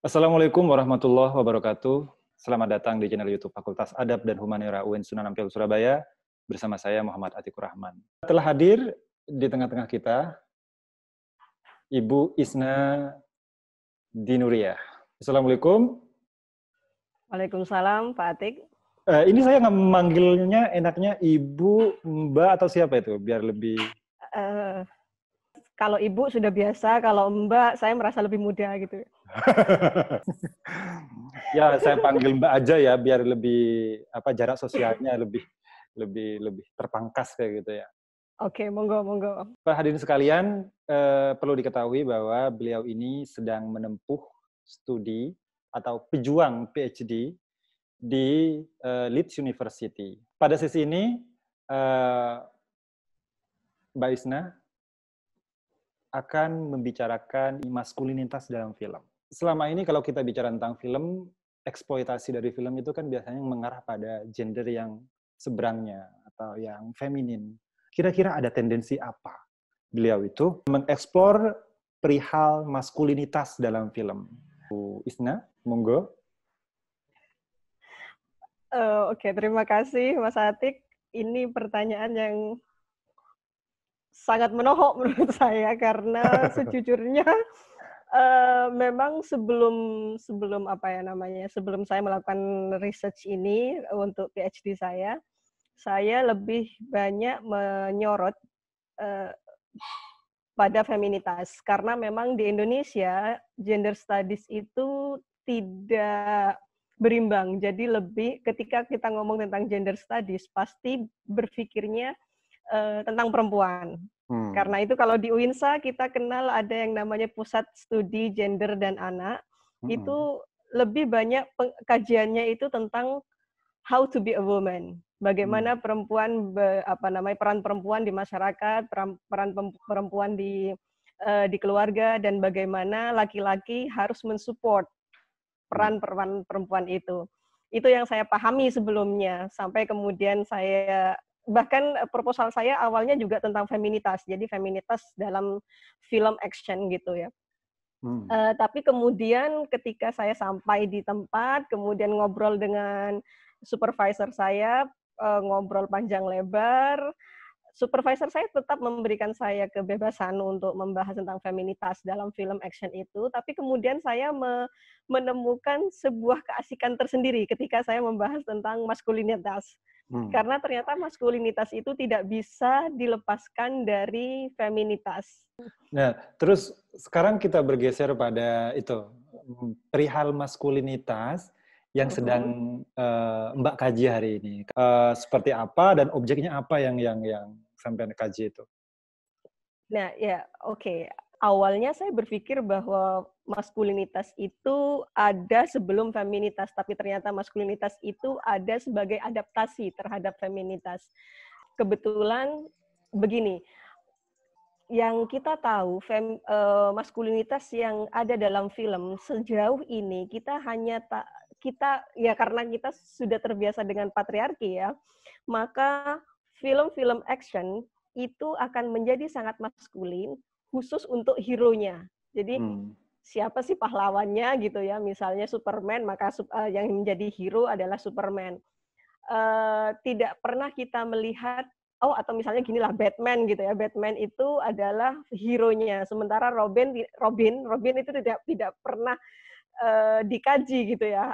Assalamualaikum warahmatullahi wabarakatuh. Selamat datang di channel YouTube Fakultas Adab dan Humanira UIN Sunan Ampel Surabaya bersama saya Muhammad Atikur Rahman. Telah hadir di tengah-tengah kita Ibu Isna Dinuriyah. Assalamualaikum. Waalaikumsalam, Pak Atik. Ini saya nggak memanggilnya enaknya Ibu, Mbak atau siapa itu biar lebih. Kalau Ibu sudah biasa, kalau Mbak saya merasa lebih muda gitu. Ya, saya panggil Mbak aja ya biar lebih jarak sosialnya lebih terpangkas kayak gitu ya. Oke, monggo. Pak hadirin sekalian, perlu diketahui bahwa beliau ini sedang menempuh studi atau pejuang PhD di Leeds University. Pada sesi ini, Mbak Isna akan membicarakan maskulinitas dalam film. Selama ini kalau kita bicara tentang film, eksploitasi dari film itu kan biasanya mengarah pada gender yang seberangnya atau yang feminin. Kira-kira ada tendensi apa beliau itu mengeksplor perihal maskulinitas dalam film? Bu Isna, monggo. Oke, terima kasih Mas Atik. Ini pertanyaan yang sangat menohok menurut saya karena sejujurnya memang sebelum saya melakukan research ini untuk PhD saya lebih banyak menyorot pada feminitas karena memang di Indonesia gender studies itu tidak berimbang. Jadi lebih ketika kita ngomong tentang gender studies pasti berpikirnya tentang perempuan. Karena itu kalau di UINSA kita kenal ada yang namanya Pusat Studi Gender dan Anak. Itu lebih banyak kajiannya itu tentang how to be a woman. Bagaimana perempuan peran perempuan di masyarakat, peran perempuan di keluarga, dan bagaimana laki-laki harus mensupport peran perempuan itu. Itu yang saya pahami sebelumnya sampai kemudian saya bahkan proposal saya awalnya juga tentang feminitas. Jadi feminitas dalam film action gitu ya. Tapi kemudian ketika saya sampai di tempat, kemudian ngobrol dengan supervisor saya, ngobrol panjang lebar, supervisor saya tetap memberikan saya kebebasan untuk membahas tentang feminitas dalam film action itu, tapi kemudian saya menemukan sebuah keasikan tersendiri ketika saya membahas tentang maskulinitas. Karena ternyata maskulinitas itu tidak bisa dilepaskan dari feminitas. Nah, terus sekarang kita bergeser pada itu, perihal maskulinitas yang sedang Mbak kaji hari ini. Seperti apa dan objeknya apa yang sampai kaji itu? Nah, ya, oke. Awalnya saya berpikir bahwa maskulinitas itu ada sebelum feminitas, tapi ternyata maskulinitas itu ada sebagai adaptasi terhadap feminitas. Kebetulan begini, yang kita tahu maskulinitas yang ada dalam film sejauh ini kita karena kita sudah terbiasa dengan patriarki ya, maka film-film action itu akan menjadi sangat maskulin khusus untuk hero-nya. Jadi siapa sih pahlawannya gitu ya, misalnya Superman, maka yang menjadi hero adalah Superman. Tidak pernah kita melihat atau misalnya ginilah Batman gitu ya. Batman itu adalah hero-nya. Sementara Robin itu tidak pernah dikaji gitu ya,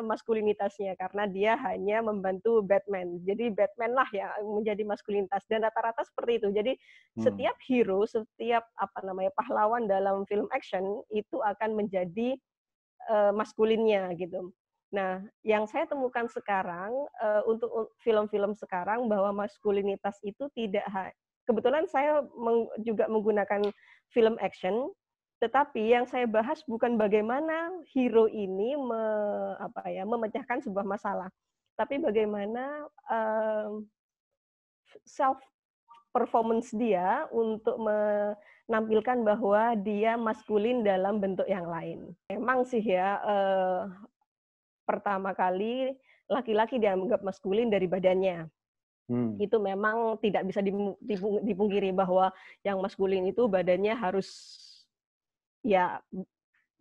maskulinitasnya karena dia hanya membantu Batman. Jadi Batman lah yang menjadi maskulinitas dan rata-rata seperti itu. Jadi setiap hero, setiap pahlawan dalam film action itu akan menjadi maskulinnya gitu. Nah, yang saya temukan sekarang untuk film-film sekarang bahwa maskulinitas itu kebetulan saya juga menggunakan film action, tetapi yang saya bahas bukan bagaimana hero ini memecahkan sebuah masalah, tapi bagaimana self performance dia untuk menampilkan bahwa dia maskulin dalam bentuk yang lain. Memang sih ya, pertama kali laki-laki dianggap maskulin dari badannya. Itu memang tidak bisa dipungkiri bahwa yang maskulin itu badannya harus ya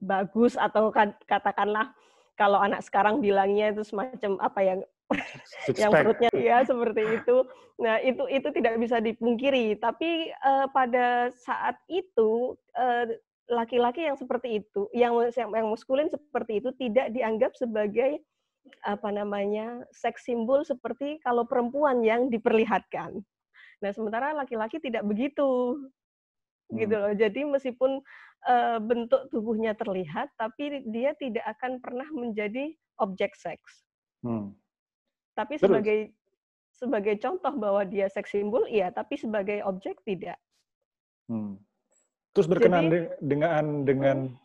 bagus atau katakanlah kalau anak sekarang bilangnya itu semacam apa ya, yang perutnya ya seperti itu. Nah, itu tidak bisa dipungkiri. Tapi pada saat itu laki-laki yang seperti itu, yang maskulin seperti itu tidak dianggap sebagai apa namanya seks simbol seperti kalau perempuan yang diperlihatkan. Nah, sementara laki-laki tidak begitu, gitu loh. Jadi meskipun bentuk tubuhnya terlihat, tapi dia tidak akan pernah menjadi objek seks. Tapi Terus? sebagai contoh bahwa dia seks simbol, iya, tapi sebagai objek tidak. Terus berkenaan dengan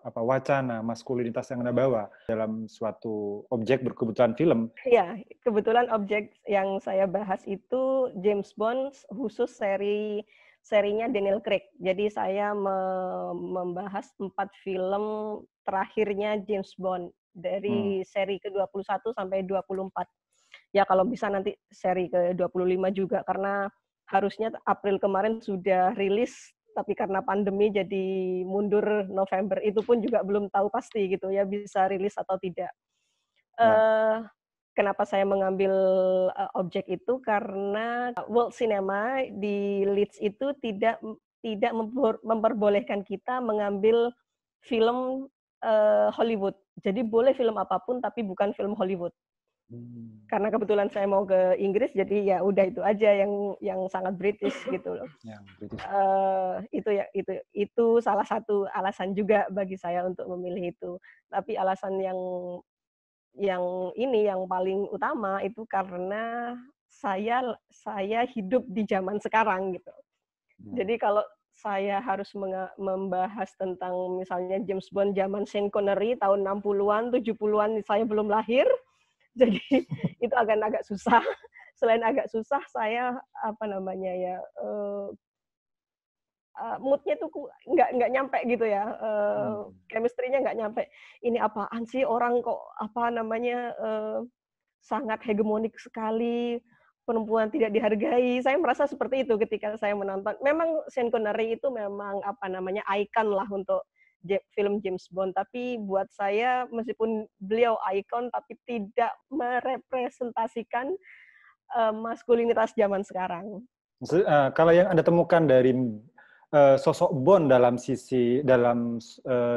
wacana maskulinitas yang Anda bawa dalam suatu objek berkebutuhan film. Ya, kebetulan objek yang saya bahas itu James Bond khusus serinya Daniel Craig. Jadi saya membahas 4 film terakhirnya James Bond dari seri ke-21 sampai 24. Ya kalau bisa nanti seri ke-25 juga karena harusnya April kemarin sudah rilis tapi karena pandemi jadi mundur November, itu pun juga belum tahu pasti gitu ya bisa rilis atau tidak. Kenapa saya mengambil objek itu karena World Cinema di Leeds itu tidak memperbolehkan kita mengambil film Hollywood. Jadi boleh film apapun tapi bukan film Hollywood. Karena kebetulan saya mau ke Inggris, jadi ya udah itu aja yang sangat British gitu loh. Itu salah satu alasan juga bagi saya untuk memilih itu. Tapi alasan yang paling utama itu karena saya hidup di zaman sekarang gitu. Jadi kalau saya harus membahas tentang misalnya James Bond zaman Sean Connery tahun 60-an, 70-an saya belum lahir. Jadi itu agak susah. Selain agak susah, saya moodnya tuh nggak nyampe gitu ya, chemistry-nya nggak nyampe. Ini apaan sih orang kok sangat hegemonik sekali, perempuan tidak dihargai. Saya merasa seperti itu ketika saya menonton. Memang Sean Connery itu memang ikon lah untuk film James Bond, tapi buat saya meskipun beliau ikon tapi tidak merepresentasikan maskulinitas zaman sekarang. Kalau yang Anda temukan dari sosok Bond dalam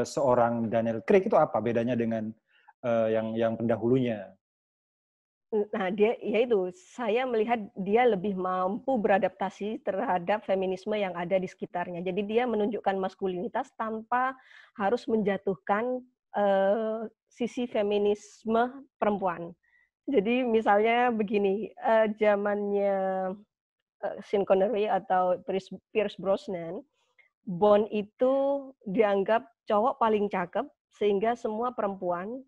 seorang Daniel Craig itu apa bedanya dengan yang pendahulunya? Nah, saya melihat dia lebih mampu beradaptasi terhadap feminisme yang ada di sekitarnya. Jadi dia menunjukkan maskulinitas tanpa harus menjatuhkan sisi feminisme perempuan. Jadi misalnya begini, zamannya Sean Connery atau Pierce Brosnan, Bond itu dianggap cowok paling cakep sehingga semua perempuan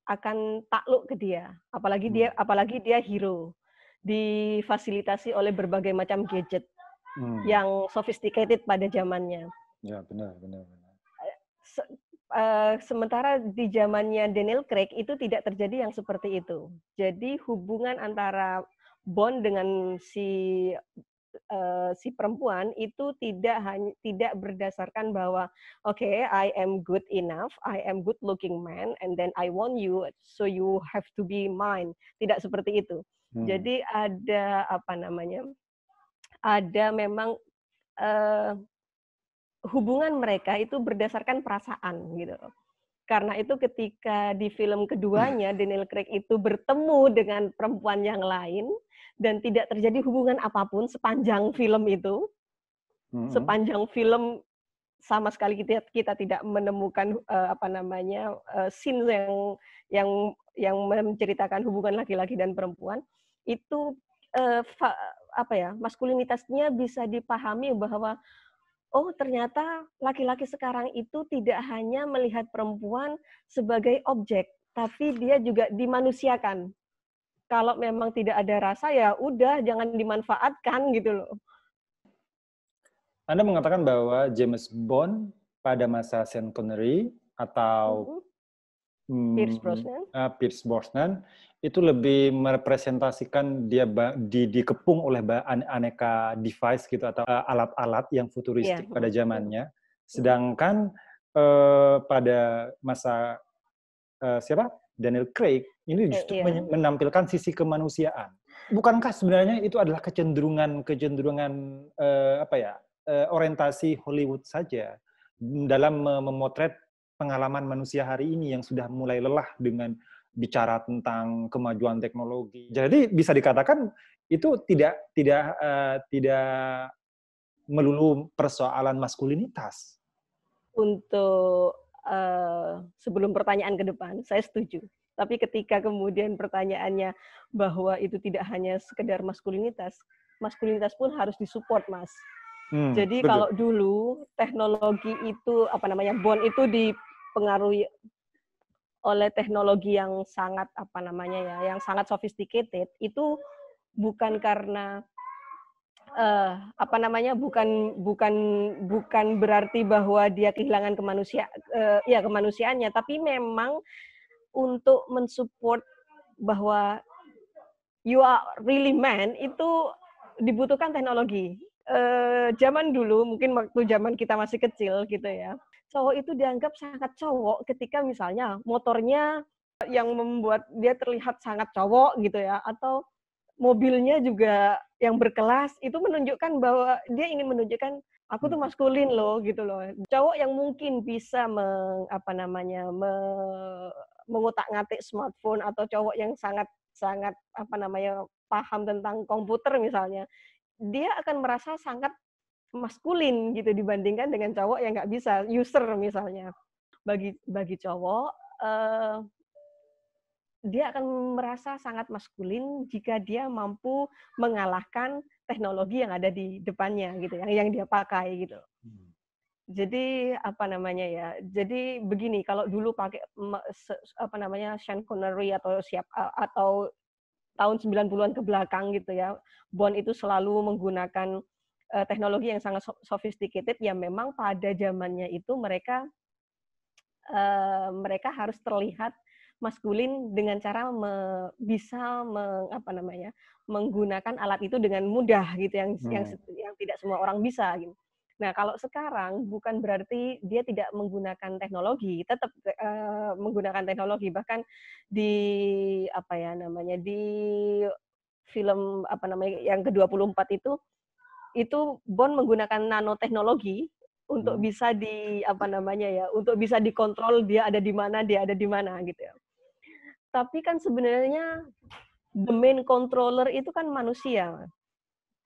akan takluk ke dia, apalagi dia hero, difasilitasi oleh berbagai macam gadget yang sophisticated pada zamannya. Ya, benar. Sementara di zamannya Daniel Craig itu tidak terjadi yang seperti itu. Jadi hubungan antara Bond dengan si perempuan itu tidak berdasarkan bahwa I am good enough, I am good looking man, and then I want you, so you have to be mine. Tidak seperti itu. Jadi ada memang hubungan mereka itu berdasarkan perasaan gitu. Karena itu ketika di film keduanya Daniel Craig itu bertemu dengan perempuan yang lain dan tidak terjadi hubungan apapun sepanjang film itu, sepanjang film sama sekali kita tidak menemukan scene yang menceritakan hubungan laki-laki dan perempuan, itu maskulinitasnya bisa dipahami bahwa ternyata laki-laki sekarang itu tidak hanya melihat perempuan sebagai objek, tapi dia juga dimanusiakan. Kalau memang tidak ada rasa, ya udah, jangan dimanfaatkan gitu loh. Anda mengatakan bahwa James Bond pada masa Sean Connery atau Pierce Brosnan itu lebih merepresentasikan dia dikepung oleh aneka device gitu atau alat-alat yang futuristik pada zamannya. Sedangkan pada masa siapa? Daniel Craig ini justru menampilkan sisi kemanusiaan. Bukankah sebenarnya itu adalah kecenderungan orientasi Hollywood saja dalam memotret pengalaman manusia hari ini yang sudah mulai lelah dengan bicara tentang kemajuan teknologi. Jadi bisa dikatakan itu tidak melulu persoalan maskulinitas. Untuk sebelum pertanyaan ke depan, saya setuju. Tapi ketika kemudian pertanyaannya bahwa itu tidak hanya sekedar maskulinitas pun harus disupport, Mas. Jadi betul. kalau dulu teknologi itu Bond itu dipengaruhi oleh teknologi yang sangat yang sangat sophisticated, itu bukan karena bukan berarti bahwa dia kehilangan kemanusiaannya, tapi memang untuk mensupport bahwa you are really man itu dibutuhkan teknologi. Zaman dulu, mungkin waktu zaman kita masih kecil gitu ya, cowok itu dianggap sangat cowok ketika misalnya motornya yang membuat dia terlihat sangat cowok gitu ya, atau mobilnya juga yang berkelas, itu menunjukkan bahwa dia ingin menunjukkan aku tuh maskulin loh gitu loh. Cowok yang mungkin bisa mengutak-ngatik smartphone, atau cowok yang sangat paham tentang komputer misalnya, dia akan merasa sangat maskulin gitu dibandingkan dengan cowok yang nggak bisa, user misalnya. Bagi cowok, dia akan merasa sangat maskulin jika dia mampu mengalahkan teknologi yang ada di depannya gitu, yang dia pakai gitu. Jadi jadi begini, kalau dulu pakai Sean Connery atau tahun 90-an ke belakang gitu ya, Bond itu selalu menggunakan teknologi yang sangat sophisticated, ya memang pada zamannya itu mereka harus terlihat maskulin dengan cara bisa menggunakan alat itu dengan mudah gitu, yang tidak semua orang bisa gitu. Nah, kalau sekarang bukan berarti dia tidak menggunakan teknologi, tetap menggunakan teknologi. Bahkan di di film yang ke-24 itu Bond menggunakan nanoteknologi untuk bisa untuk bisa dikontrol dia ada di mana gitu ya. Tapi kan sebenarnya the main controller itu kan manusia.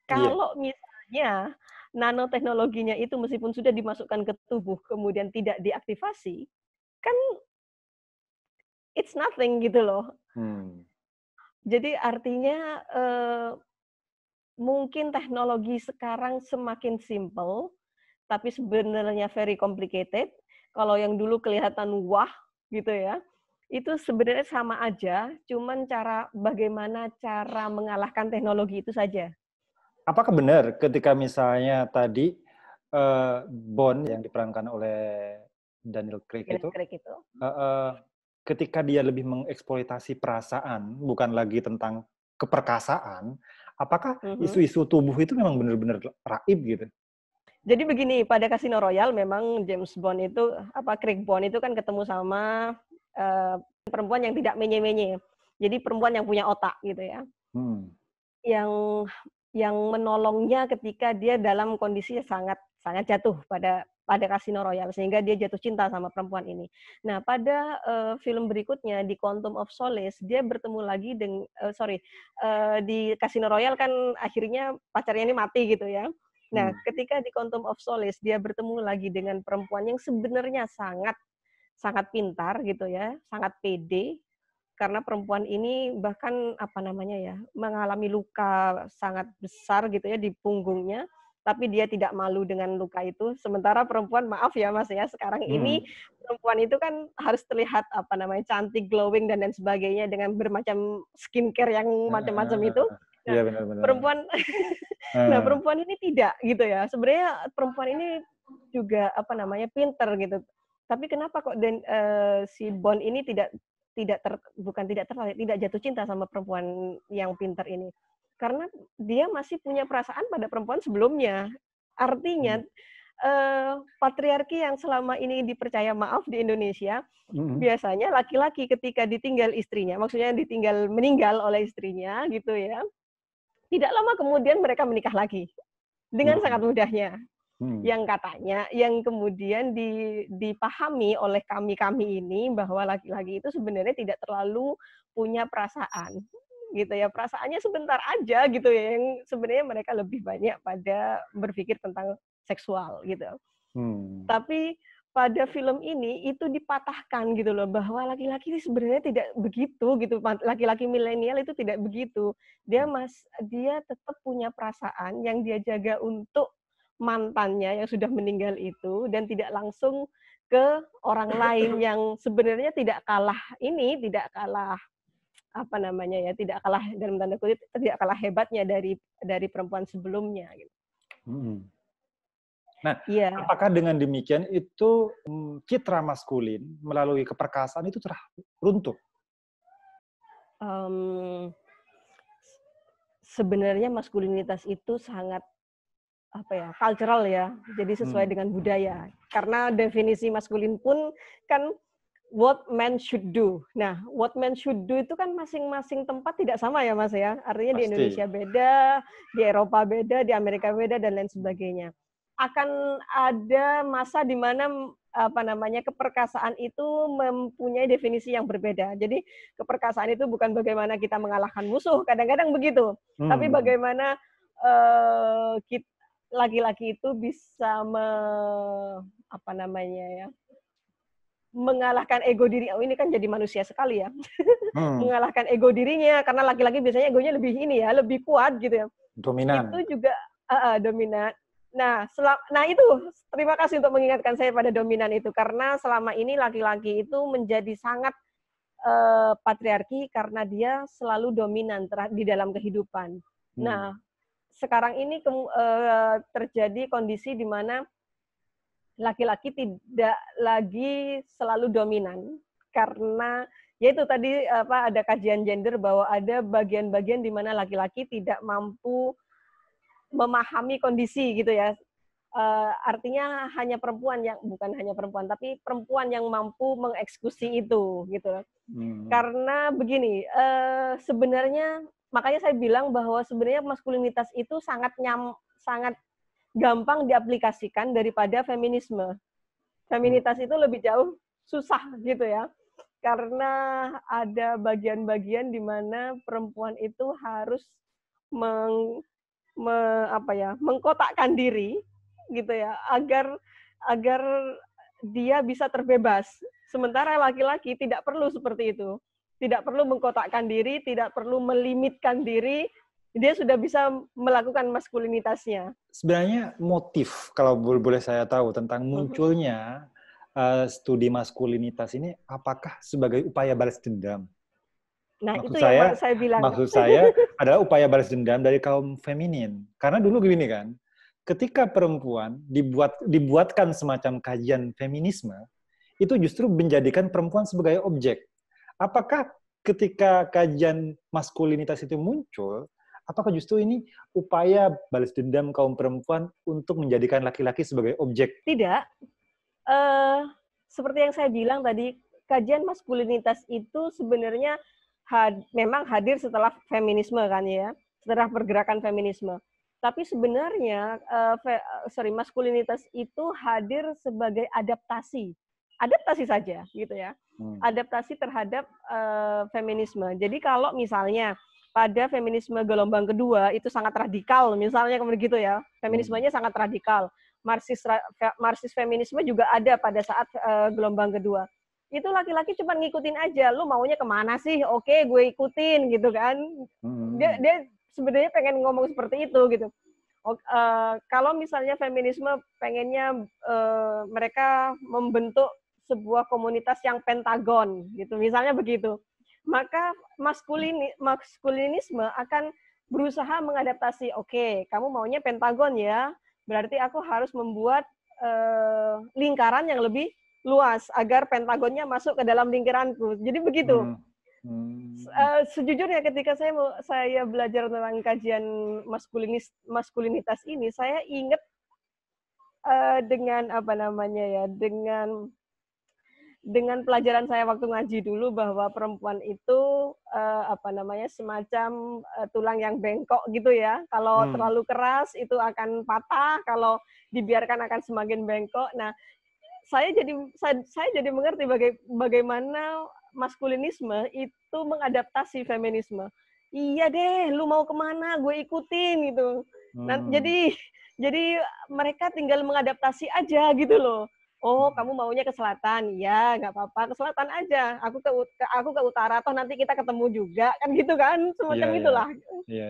Kalau misalnya nanoteknologinya itu meskipun sudah dimasukkan ke tubuh kemudian tidak diaktifasi, kan it's nothing gitu loh. Jadi artinya mungkin teknologi sekarang semakin simple, tapi sebenarnya very complicated. Kalau yang dulu kelihatan wah gitu ya, itu sebenarnya sama aja, cuman bagaimana cara mengalahkan teknologi itu saja. Apakah benar ketika misalnya tadi Bond yang diperankan oleh Daniel Craig itu ketika dia lebih mengeksploitasi perasaan, bukan lagi tentang keperkasaan, apakah isu-isu tubuh itu memang benar-benar raib gitu? Jadi begini, pada Casino Royale memang Craig Bond itu kan ketemu sama perempuan yang tidak menye-menye. Jadi perempuan yang punya otak gitu ya. Yang menolongnya ketika dia dalam kondisi sangat jatuh pada Casino Royale, sehingga dia jatuh cinta sama perempuan ini. Nah, pada film berikutnya di Quantum of Solace, dia bertemu lagi di Casino Royale kan akhirnya pacarnya ini mati gitu ya. Nah, ketika di Quantum of Solace dia bertemu lagi dengan perempuan yang sebenarnya sangat pintar gitu ya, sangat pede, karena perempuan ini bahkan mengalami luka sangat besar gitu ya di punggungnya, tapi dia tidak malu dengan luka itu. Sementara perempuan, maaf ya Mas ya, sekarang ini perempuan itu kan harus terlihat cantik, glowing dan lain sebagainya dengan bermacam skincare yang macam-macam itu. Nah, benar-benar. Perempuan nah, perempuan ini tidak gitu ya. Sebenarnya perempuan ini juga pinter gitu. Tapi kenapa kok si Bond ini tidak jatuh cinta sama perempuan yang pintar ini? Karena dia masih punya perasaan pada perempuan sebelumnya. Artinya patriarki yang selama ini dipercaya maaf di Indonesia, Mhm. biasanya laki-laki ketika ditinggal istrinya, maksudnya ditinggal meninggal oleh istrinya gitu ya, tidak lama kemudian mereka menikah lagi dengan sangat Mhm. mudahnya. Mhm. Yang katanya, yang kemudian dipahami oleh kami-kami ini bahwa laki-laki itu sebenarnya tidak terlalu punya perasaan, gitu ya. Perasaannya sebentar aja gitu ya, yang sebenarnya mereka lebih banyak pada berpikir tentang seksual gitu. Hmm. Tapi pada film ini itu dipatahkan gitu loh, bahwa laki-laki ini sebenarnya tidak begitu gitu, laki-laki milenial itu tidak begitu. Dia tetap punya perasaan yang dia jaga untuk mantannya yang sudah meninggal itu, dan tidak langsung ke orang lain yang sebenarnya tidak kalah apa namanya ya, tidak kalah dalam tanda kutip, tidak kalah hebatnya dari perempuan sebelumnya gitu. Mhm. Nah, Iya. apakah dengan demikian itu, citra maskulin melalui keperkasaan itu runtuh? Mmm, sebenarnya maskulinitas itu sangat, apa ya, cultural ya, jadi sesuai Hmm. dengan budaya. Karena definisi maskulin pun kan what man should do. Nah, what man should do itu kan masing-masing tempat tidak sama ya, Mas, ya. Artinya di Pasti. Indonesia beda, di Eropa beda, di Amerika beda, dan lain sebagainya. Akan ada masa di mana, apa namanya, keperkasaan itu mempunyai definisi yang berbeda. Jadi, keperkasaan itu bukan bagaimana kita mengalahkan musuh, kadang-kadang begitu. Tapi Mhm. bagaimana, eee, kit laki-laki itu bisa apa namanya ya, mengalahkan ego diri. Oh, ini kan jadi manusia sekali ya. Hmm. Mengalahkan ego dirinya, karena laki-laki biasanya egonya lebih ini ya, lebih kuat gitu ya. Itu Dominan. juga dominan. Nah, itu terima kasih untuk mengingatkan saya pada dominan itu, karena selama ini laki-laki itu menjadi sangat patriarki karena dia selalu dominan di dalam kehidupan. Hmm. Nah, sekarang ini terjadi kondisi di mana laki-laki tidak lagi selalu dominan, karena ya itu tadi ada kajian gender bahwa ada bagian-bagian di mana laki-laki tidak mampu memahami kondisi gitu ya. Artinya hanya perempuan yang bukan hanya perempuan, tapi perempuan yang mampu mengeksekusi itu gitu. Hmm. Karena begini, sebenarnya makanya saya bilang bahwa sebenarnya maskulinitas itu sangat gampang diaplikasikan daripada feminisme. Feminitas Hmm. itu lebih jauh susah gitu ya. Karena ada bagian-bagian di mana perempuan itu harus meng, mengkotakkan diri gitu ya, agar agar dia bisa terbebas. Sementara laki-laki tidak perlu seperti itu. Tidak perlu mengkotakkan diri, tidak perlu melimitkan diri, dia sudah bisa melakukan maskulinitasnya. Sebenarnya motif, kalau boleh saya tahu, tentang munculnya studi maskulinitas ini, apakah sebagai upaya balas dendam? Nah, Maksud itu yang saya, saya bilang. maksud saya adalah upaya balas dendam dari kaum feminin. Karena dulu gini kan, ketika perempuan dibuatkan semacam kajian feminisme, itu justru menjadikan perempuan sebagai objek. Apakah ketika kajian maskulinitas itu muncul, apakah justru ini upaya balas dendam kaum perempuan untuk menjadikan laki-laki sebagai objek? Tidak, eh, seperti yang saya bilang tadi, kajian maskulinitas itu sebenarnya memang hadir setelah feminisme kan ya, setelah pergerakan feminisme. Tapi sebenarnya maskulinitas itu hadir sebagai adaptasi saja gitu ya, Hmm. adaptasi terhadap feminisme. Jadi kalau misalnya pada feminisme gelombang kedua itu sangat radikal, misalnya begitu ya, Hmm. feminismenya sangat radikal. Marxis feminisme juga ada pada saat gelombang kedua. Itu laki-laki cuma ngikutin aja, lu maunya kemana sih? Oke, gue ikutin gitu kan. Dia Hmm. dia sebenarnya pengen ngomong seperti itu gitu. Kalau misalnya feminisme pengennya mereka membentuk sebuah komunitas yang pentagon gitu, misalnya begitu, maka maskulinisme akan berusaha mengadaptasi. Oke, kamu maunya pentagon ya, berarti aku harus membuat lingkaran yang lebih luas agar pentagonnya masuk ke dalam lingkaranku. Jadi begitu. Hmm. Hmm. Sejujurnya ketika saya belajar tentang kajian maskulinitas ini, saya ingat dengan apa namanya ya, dengan pelajaran saya waktu ngaji dulu bahwa perempuan itu apa namanya semacam tulang yang bengkok gitu ya. Kalau terlalu keras itu akan patah, kalau dibiarkan akan semakin bengkok. Nah, saya jadi mengerti bagaimana maskulinisme itu mengadaptasi feminisme. Iya deh, lu mau kemana, gue ikutin gitu. Nah, jadi mereka tinggal mengadaptasi aja gitu loh. Oh, kamu maunya ke selatan, ya nggak apa-apa ke selatan aja. Aku ke utara, toh nanti kita ketemu juga kan gitu kan, semacam itulah. Iya.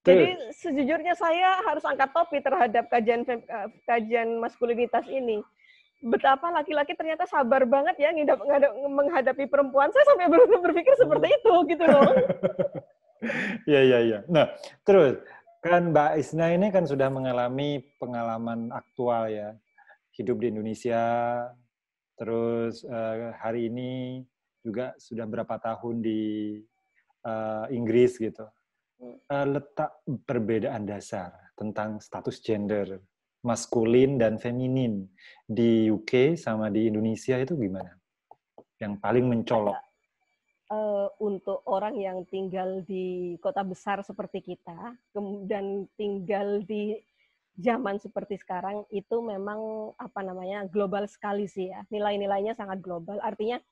Jadi Terus, sejujurnya saya harus angkat topi terhadap kajian maskulinitas ini. Betapa laki-laki ternyata sabar banget ya menghadapi perempuan. Saya sampai berpikir seperti itu gitu loh. Iya. Nah, terus kan Mbak Isna ini kan sudah mengalami pengalaman aktual ya, hidup di Indonesia, terus hari ini juga sudah berapa tahun di Inggris gitu. Letak perbedaan dasar tentang status gender maskulin dan feminin di UK sama di Indonesia itu gimana? Yang paling mencolok? Untuk orang yang tinggal di kota besar seperti kita dan tinggal di zaman seperti sekarang itu memang apa namanya global sekali sih ya. Nilai-nilainya sangat global. Artinya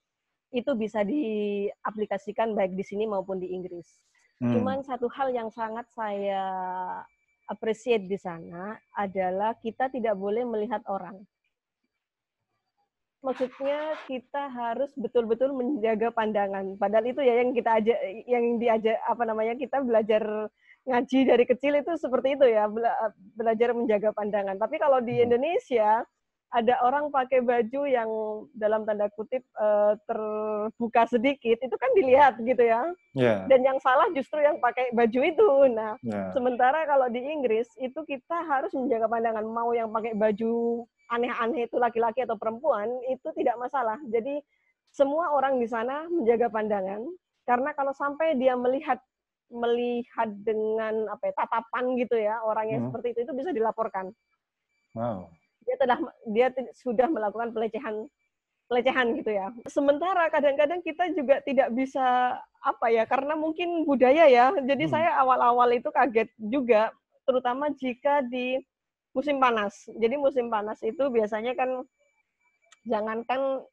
itu bisa diaplikasikan baik di sini maupun di Inggris. Cuman satu hal yang sangat saya appreciate di sana adalah kita tidak boleh melihat orang. Maksudnya kita harus betul-betul menjaga pandangan. Padahal itu ya yang diajak apa namanya kita belajar ngaji dari kecil itu seperti itu ya, belajar menjaga pandangan. Tapi kalau di Indonesia ada orang pakai baju yang dalam tanda kutip terbuka sedikit, itu kan dilihat gitu ya. Yeah. Dan yang salah justru yang pakai baju itu. Nah, sementara kalau di Inggris itu kita harus menjaga pandangan. Mau yang pakai baju aneh-aneh itu laki-laki atau perempuan itu tidak masalah. Jadi semua orang di sana menjaga pandangan karena kalau sampai dia melihat dengan apa ya, tatapan gitu ya orang yang seperti itu bisa dilaporkan. Wow. Dia sudah melakukan pelecehan gitu ya. Sementara kadang-kadang kita juga tidak bisa apa ya karena mungkin budaya ya. Jadi saya awal-awal itu kaget juga terutama jika di musim panas. Jadi musim panas itu biasanya kan jangankan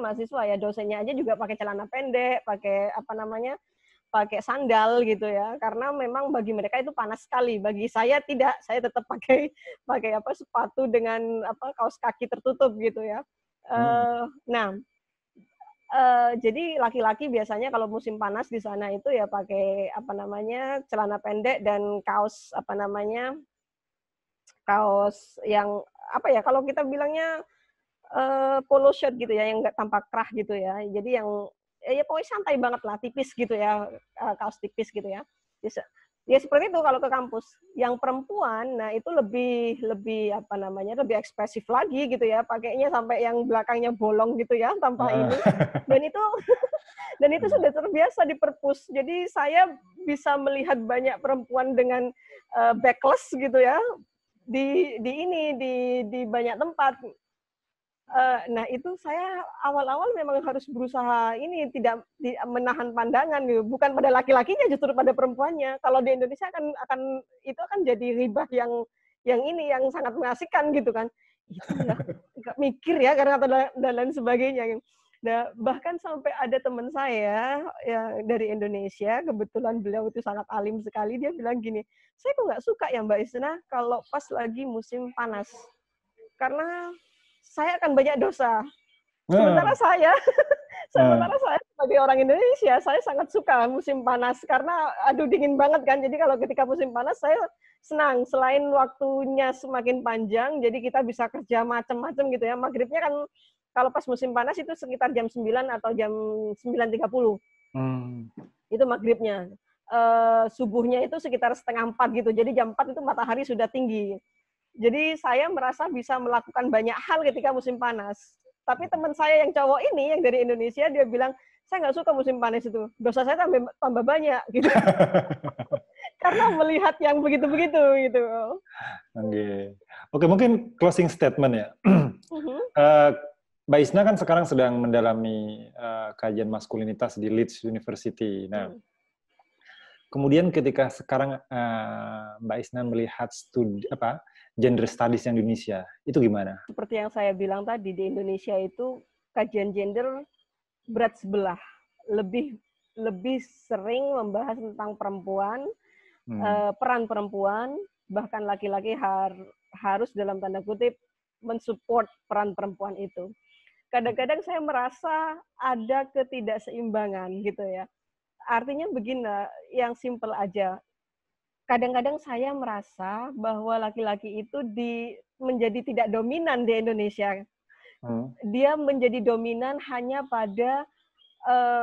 mahasiswa ya, dosennya aja juga pakai celana pendek, pakai apa namanya? Pakai sandal gitu ya. Karena memang bagi mereka itu panas sekali. Bagi saya tidak, saya tetap pakai apa sepatu dengan apa kaos kaki tertutup gitu ya. Jadi laki-laki biasanya kalau musim panas di sana itu ya pakai apa namanya celana pendek dan kaos apa namanya kaos yang apa ya kalau kita bilangnya polo shirt gitu ya yang nggak tampak kerah gitu ya. Jadi yang ya pokoknya santai banget lah, tipis gitu ya, kaos tipis gitu ya. Ya seperti itu kalau ke kampus. Yang perempuan, nah itu lebih apa namanya, lebih ekspresif lagi gitu ya, pakainya sampai yang belakangnya bolong gitu ya, tanpa ini. Dan itu sudah terbiasa di perpus. Jadi saya bisa melihat banyak perempuan dengan backless gitu ya, di banyak tempat. Nah itu saya awal-awal memang harus berusaha ini tidak menahan pandangan gitu. Bukan pada laki-lakinya justru pada perempuannya. Kalau di Indonesia itu akan jadi ribah yang yang sangat mengasihkan gitu kan. Itu ya nggak mikir ya karena dan lain sebagainya. Nah bahkan sampai ada teman saya ya dari Indonesia, kebetulan beliau itu sangat alim sekali, dia bilang gini, saya kok nggak suka ya Mbak Isna kalau pas lagi musim panas karena saya akan banyak dosa. Sementara saya sebagai orang Indonesia, saya sangat suka musim panas karena aduh dingin banget kan. Jadi kalau ketika musim panas saya senang. Selain waktunya semakin panjang, jadi kita bisa kerja macam-macam gitu ya. Maghribnya kan kalau pas musim panas itu sekitar jam 9 atau jam 9.30. Itu maghribnya. Subuhnya itu sekitar 3:30 gitu. Jadi jam 4 itu matahari sudah tinggi. Jadi saya merasa bisa melakukan banyak hal ketika musim panas. Tapi teman saya yang cowok ini, yang dari Indonesia, dia bilang, saya nggak suka musim panas itu. Dosa saya tambah banyak. Gitu. Karena melihat yang begitu-begitu. Gitu. Okay. Oke, mungkin closing statement ya. Mbak Isna kan sekarang sedang mendalami kajian maskulinitas di Leeds University. Nah, kemudian ketika sekarang Mbak Isna melihat gender studies yang di Indonesia, itu gimana? Seperti yang saya bilang tadi, di Indonesia itu kajian gender berat sebelah. Lebih sering membahas tentang perempuan, peran perempuan, bahkan laki-laki harus dalam tanda kutip mensupport peran perempuan itu. Kadang-kadang saya merasa ada ketidakseimbangan gitu ya. Artinya begini, yang simple aja. Kadang-kadang saya merasa bahwa laki-laki itu menjadi tidak dominan di Indonesia. Dia menjadi dominan hanya pada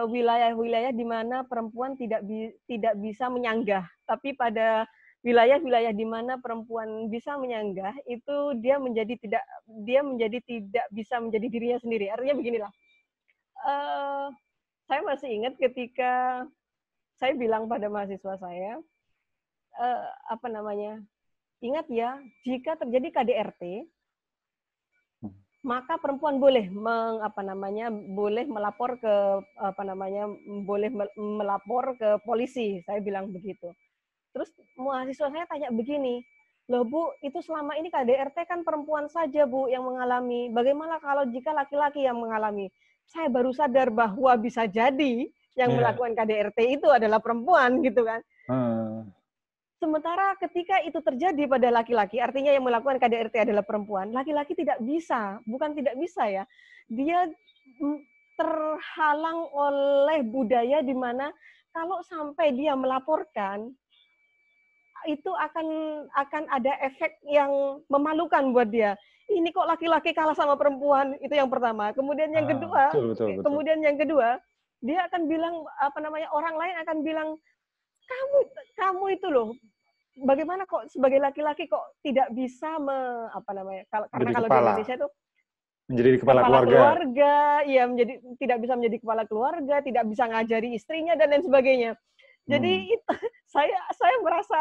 wilayah-wilayah di mana perempuan tidak bisa menyanggah. Tapi pada wilayah-wilayah di mana perempuan bisa menyanggah, itu dia menjadi tidak bisa menjadi dirinya sendiri. Artinya beginilah, saya masih ingat ketika saya bilang pada mahasiswa saya, ingat ya, jika terjadi KDRT, maka perempuan boleh melapor ke polisi. Saya bilang begitu. Terus mahasiswa saya tanya begini, loh Bu, itu selama ini KDRT kan perempuan saja Bu yang mengalami. Bagaimana kalau jika laki-laki yang mengalami? Saya baru sadar bahwa bisa jadi yang melakukan KDRT itu adalah perempuan gitu kan. Sementara ketika itu terjadi pada laki-laki, artinya yang melakukan KDRT adalah perempuan, laki-laki tidak bisa, bukan tidak bisa ya, dia terhalang oleh budaya di mana kalau sampai dia melaporkan, itu akan ada efek yang memalukan buat dia. Ini kok laki-laki kalah sama perempuan, itu yang pertama. Kemudian yang kedua, betul. dia akan bilang orang lain akan bilang, kamu itu loh, bagaimana kok sebagai laki-laki kok tidak bisa karena kalau di Indonesia itu menjadi kepala keluarga, ya tidak bisa menjadi kepala keluarga, tidak bisa ngajari istrinya dan lain sebagainya. Jadi itu, saya merasa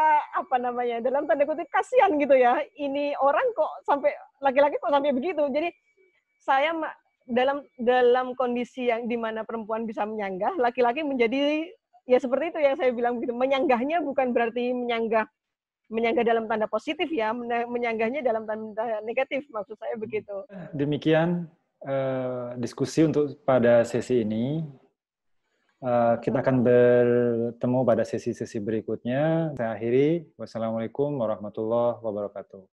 dalam tanda kutip kasihan gitu ya. Ini orang kok sampai laki-laki kok sampai begitu. Jadi saya dalam kondisi yang dimana perempuan bisa menyanggah, laki-laki menjadi ya seperti itu yang saya bilang begitu. Menyanggahnya bukan berarti menyanggah dalam tanda positif ya, menyanggahnya dalam tanda negatif, maksud saya begitu. Demikian diskusi untuk pada sesi ini. Kita akan bertemu pada sesi-sesi berikutnya. Saya akhiri. Wassalamualaikum warahmatullahi wabarakatuh.